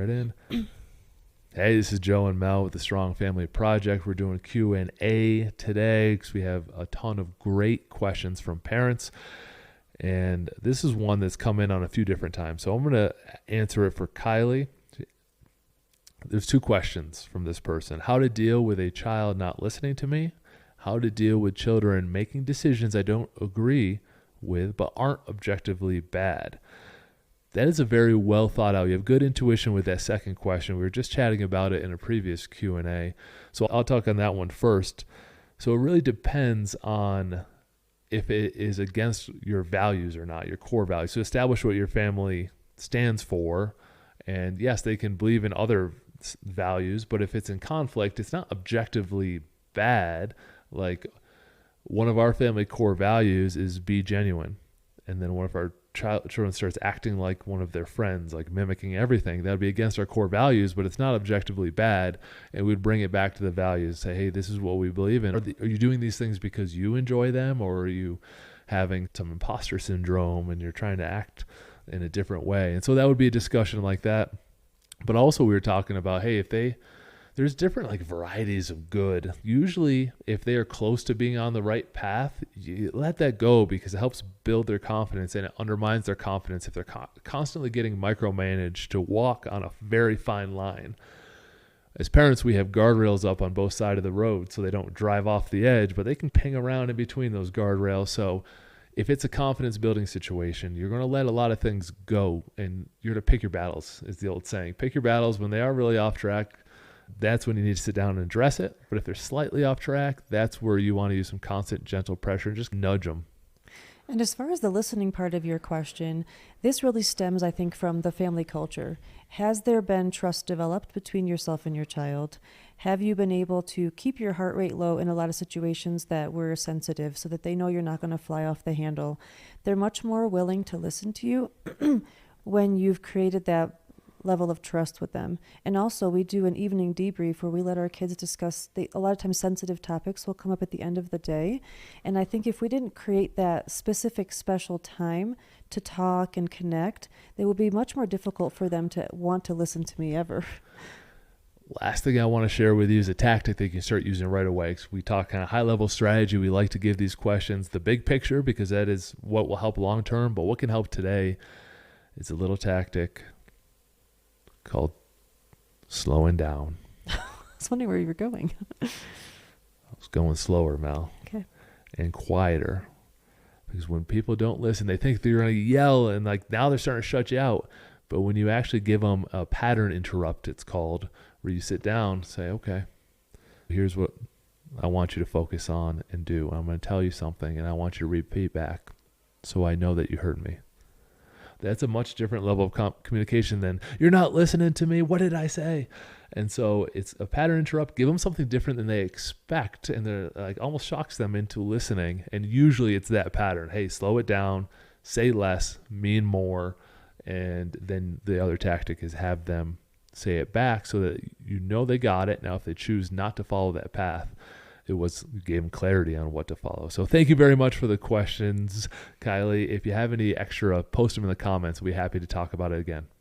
Right in. Hey, this is Joe and Mel with the Strong Family Project. We're doing Q&A today because we have a ton of great questions from parents. And this is one that's come in on a few different times. So I'm going to answer it for Kylie. There's two questions from this person. How to deal with a child not listening to me. How to deal with children making decisions I don't agree with but aren't objectively bad. That is a very well thought out. You have good intuition with that second question. We were just chatting about it in a previous Q&A. So I'll talk on that one first. So it really depends on if it is against your values or not, your core values. So establish what your family stands for. And yes, they can believe in other values, but if it's in conflict, it's not objectively bad. Like one of our family core values is be genuine. And then one of our children starts acting like one of their friends, like mimicking everything. That would be against our core values, but it's not objectively bad. And we'd bring it back to the values, say, hey, this is what we believe in. Are you doing these things because you enjoy them, or are you having some imposter syndrome and you're trying to act in a different way? And so that would be a discussion like that. But also we were talking about, hey, there's different like varieties of good. Usually if they are close to being on the right path, you let that go because it helps build their confidence, and it undermines their confidence if they're constantly getting micromanaged to walk on a very fine line. As parents, we have guardrails up on both sides of the road so they don't drive off the edge, but they can ping around in between those guardrails. So if it's a confidence building situation, you're going to let a lot of things go, and you're going to pick your battles, is the old saying. Pick your battles when they are really off track. That's when you need to sit down and address it. But if they're slightly off track, that's where you want to use some constant, gentle pressure and just nudge them. And as far as the listening part of your question, this really stems, I think, from the family culture. Has there been trust developed between yourself and your child? Have you been able to keep your heart rate low in a lot of situations that were sensitive so that they know you're not going to fly off the handle? They're much more willing to listen to you when you've created that level of trust with them. And also we do an evening debrief where we let our kids discuss a lot of times sensitive topics will come up at the end of the day. And I think if we didn't create that specific special time to talk and connect, it would be much more difficult for them to want to listen to me ever. Last thing I want to share with you is a tactic that you can start using right away. So we talk kind of high level strategy. We like to give these questions the big picture because that is what will help long term. But what can help today is a little tactic called slowing down. I was wondering where you were going. I was going slower, Mel. Okay. And quieter. Because when people don't listen, they think they're going to yell, and like now they're starting to shut you out. But when you actually give them a pattern interrupt, it's called, where you sit down, say, okay, here's what I want you to focus on and do. I'm going to tell you something, and I want you to repeat back so I know that you heard me. That's a much different level of communication than, you're not listening to me, what did I say? And so it's a pattern interrupt. Give them something different than they expect, and they're like almost shocks them into listening. And usually it's that pattern. Hey, slow it down, say less, mean more. And then the other tactic is have them say it back so that you know they got it. Now, if they choose not to follow that path, you gave them clarity on what to follow. So thank you very much for the questions, Kylie. If you have any extra, post them in the comments. We'll be happy to talk about it again.